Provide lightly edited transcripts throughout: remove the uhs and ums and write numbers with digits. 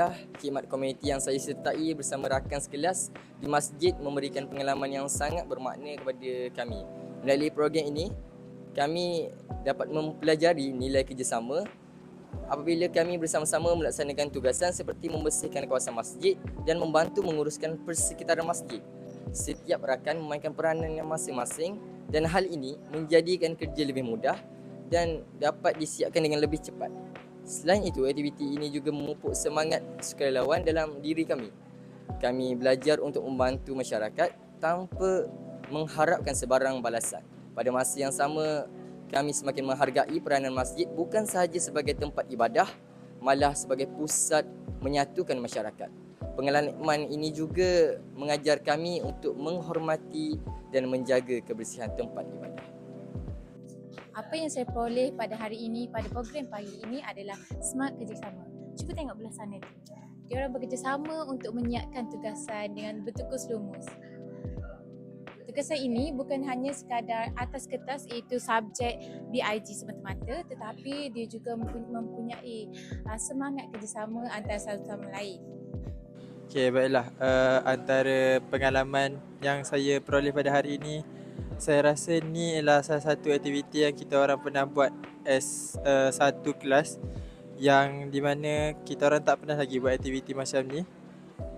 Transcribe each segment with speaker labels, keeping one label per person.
Speaker 1: adalah khidmat komuniti yang saya sertai bersama rakan sekelas di masjid memberikan pengalaman yang sangat bermakna kepada kami. Melalui program ini, kami dapat mempelajari nilai kerjasama apabila kami bersama-sama melaksanakan tugasan seperti membersihkan kawasan masjid dan membantu menguruskan persekitaran masjid. Setiap rakan memainkan peranannya masing-masing dan hal ini menjadikan kerja lebih mudah dan dapat disiapkan dengan lebih cepat. Selain itu, aktiviti ini juga memupuk semangat sukarelawan dalam diri kami. Kami belajar untuk membantu masyarakat tanpa mengharapkan sebarang balasan. Pada masa yang sama, kami semakin menghargai peranan masjid bukan sahaja sebagai tempat ibadah, malah sebagai pusat menyatukan masyarakat. Pengalaman ini juga mengajar kami untuk menghormati dan menjaga kebersihan tempat ibadah.
Speaker 2: Apa yang saya peroleh pada hari ini, pada program pagi ini adalah semangat kerjasama. Cuba tengok belah sana tu. Diorang bekerjasama untuk menyiapkan tugasan dengan bertukus lumus. Tugasan ini bukan hanya sekadar atas kertas iaitu subjek BIG semata-mata, tetapi dia juga mempunyai semangat kerjasama antara satu sama lain.
Speaker 3: Okey, baiklah. Antara pengalaman yang saya peroleh pada hari ini, saya rasa ni adalah salah satu aktiviti yang kita orang pernah buat as satu kelas yang di mana kita orang tak pernah lagi buat aktiviti macam ni.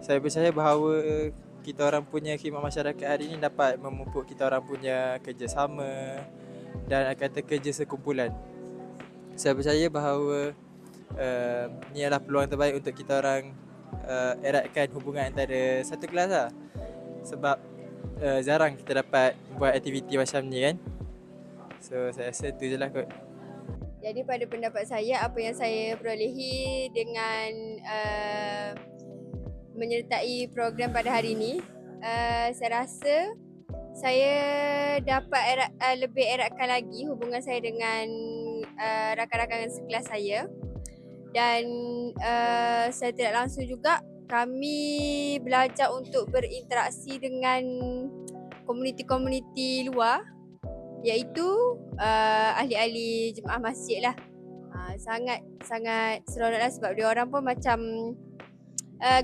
Speaker 3: Saya percaya bahawa kita orang punya khidmat masyarakat hari ini dapat memupuk kita orang punya kerjasama dan kata kerja sekumpulan. Saya percaya bahawa ni adalah peluang terbaik untuk kita orang eratkan hubungan antara satu kelas lah. Sebab jarang kita dapat buat aktiviti macam ni kan. So saya rasa tu je lah kot.
Speaker 4: Jadi pada pendapat saya, apa yang saya perolehi dengan menyertai program pada hari ini, saya rasa saya dapat lebih eratkan lagi hubungan saya dengan rakan-rakan sekelas saya. Dan saya tidak langsung juga kami belajar untuk berinteraksi dengan komuniti-komuniti luar, iaitu ahli-ahli jemaah masjid lah. Sangat seronoklah sebab dia orang pun macam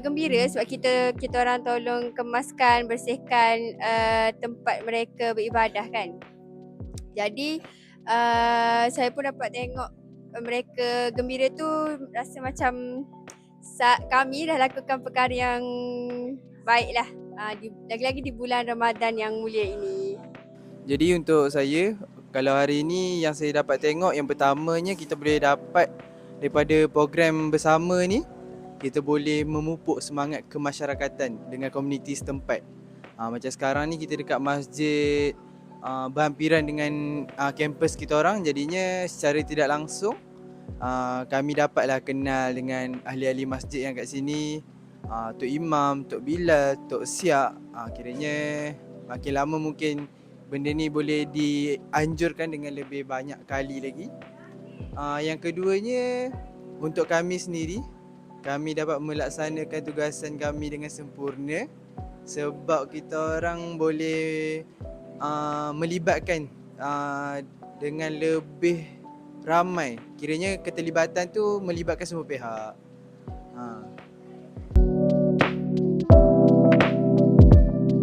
Speaker 4: gembira sebab kita orang tolong kemaskan, bersihkan tempat mereka beribadah kan. Jadi saya pun dapat tengok mereka gembira tu, rasa macam kami dah lakukan perkara yang baik lah, lagi-lagi di bulan Ramadan yang mulia ini.
Speaker 5: Jadi untuk saya, kalau hari ini yang saya dapat tengok, yang pertamanya kita boleh dapat daripada program bersama ni, kita boleh memupuk semangat kemasyarakatan dengan komuniti setempat. Macam sekarang ni kita dekat masjid berhampiran dengan kampus kita orang, jadinya secara tidak langsung kami dapatlah kenal dengan ahli-ahli masjid yang kat sini, Tok Imam, Tok Bilal, Tok Siak. Kiranya makin lama mungkin benda ni boleh dianjurkan dengan lebih banyak kali lagi. Yang keduanya, untuk kami sendiri, kami dapat melaksanakan tugasan kami dengan sempurna sebab kita orang boleh melibatkan dengan lebih ramai. Kiranya keterlibatan tu melibatkan semua pihak.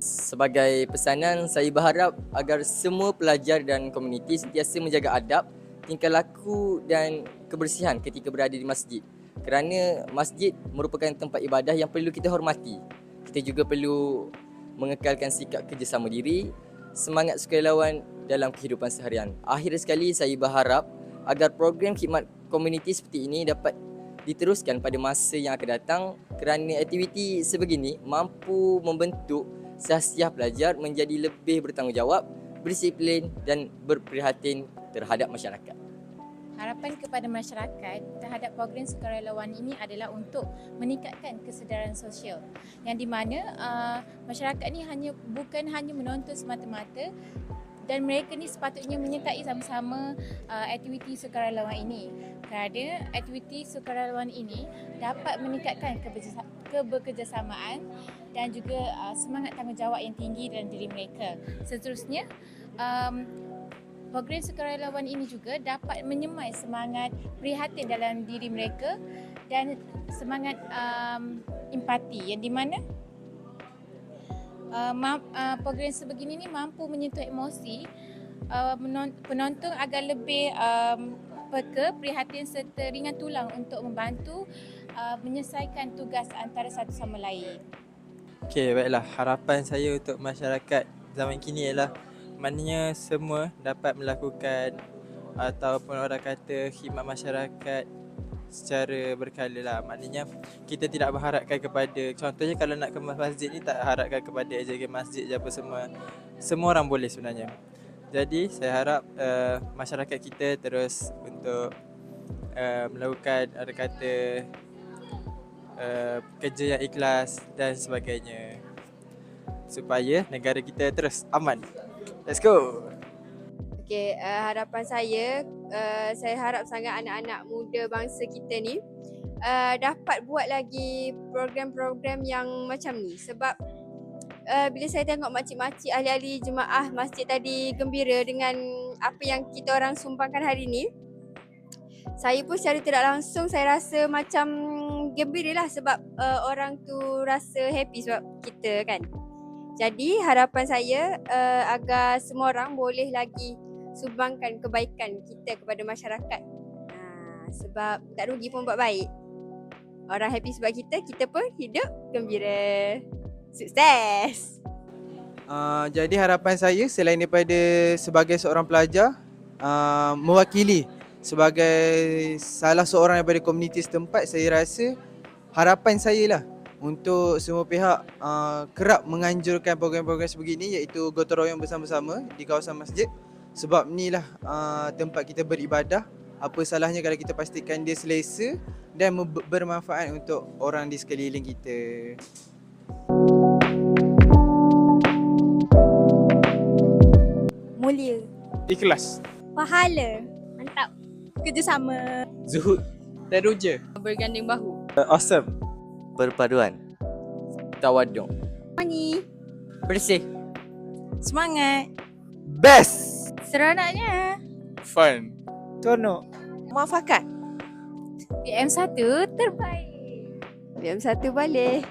Speaker 1: Sebagai pesanan, saya berharap agar semua pelajar dan komuniti sentiasa menjaga adab, tingkah laku dan kebersihan ketika berada di masjid. Kerana masjid merupakan tempat ibadah yang perlu kita hormati. Kita juga perlu mengekalkan sikap kerjasama diri, semangat sukarelawan dalam kehidupan seharian. Akhir sekali, saya berharap agar program khidmat komuniti seperti ini dapat diteruskan pada masa yang akan datang kerana aktiviti sebegini mampu membentuk sahsiah pelajar menjadi lebih bertanggungjawab, berdisiplin dan berprihatin terhadap masyarakat.
Speaker 2: Harapan kepada masyarakat terhadap program sukarelawan ini adalah untuk meningkatkan kesedaran sosial yang di mana masyarakat ni bukan hanya menonton semata-mata dan mereka ni sepatutnya menyertai sama-sama aktiviti sukarelawan ini kerana aktiviti sukarelawan ini dapat meningkatkan keberkerjasamaan dan juga semangat tanggungjawab yang tinggi dalam diri mereka. Seterusnya, program sukarelawan ini juga dapat menyemai semangat prihatin dalam diri mereka dan semangat empati yang di mana program sebegini ni mampu menyentuh emosi penonton agar lebih peka, prihatin serta ringan tulang untuk membantu menyelesaikan tugas antara satu sama lain.
Speaker 3: Okey, baiklah. Harapan saya untuk masyarakat zaman kini ialah maknanya semua dapat melakukan ataupun orang kata khidmat masyarakat secara berkala lah. Maknanya kita tidak berharapkan kepada, contohnya kalau nak kemas masjid ni tak harapkan kepada jaga masjid je apa semua. Semua orang boleh sebenarnya. Jadi saya harap masyarakat kita terus untuk melakukan orang kata kerja yang ikhlas dan sebagainya supaya negara kita terus aman. Let's go.
Speaker 4: Okey, harapan saya harap sangat anak-anak muda bangsa kita ni dapat buat lagi program-program yang macam ni. Sebab bila saya tengok makcik-makcik ahli-ahli jemaah masjid tadi gembira dengan apa yang kita orang sumbangkan hari ni, saya pun secara tidak langsung saya rasa macam gembira lah sebab orang tu rasa happy sebab kita kan. Jadi harapan saya agar semua orang boleh lagi sumbangkan kebaikan kita kepada masyarakat. Sebab tak rugi pun buat baik. Orang happy sebab kita pun hidup gembira. Sukses!
Speaker 5: Jadi harapan saya selain daripada sebagai seorang pelajar, mewakili sebagai salah seorang daripada komuniti setempat, saya rasa harapan saya lah untuk semua pihak kerap menganjurkan program-program sebegini, iaitu gotong royong bersama-sama di kawasan masjid. Sebab ni lah tempat kita beribadah. Apa salahnya kalau kita pastikan dia selesa dan bermanfaat untuk orang di sekeliling kita.
Speaker 6: Mulia,
Speaker 7: Ikhlas.
Speaker 6: pahala, mantap, kerjasama,
Speaker 3: Zuhud. Teruja.
Speaker 4: Berganding bahu.
Speaker 3: Awesome.
Speaker 1: Berpaduan. Tawaduk.
Speaker 6: money,
Speaker 1: Bersih.
Speaker 2: Semangat,
Speaker 3: Best.
Speaker 2: seronoknya.
Speaker 7: Fun.
Speaker 3: Tonok.
Speaker 2: Muafakat. PM1 terbaik.
Speaker 4: PM1 boleh.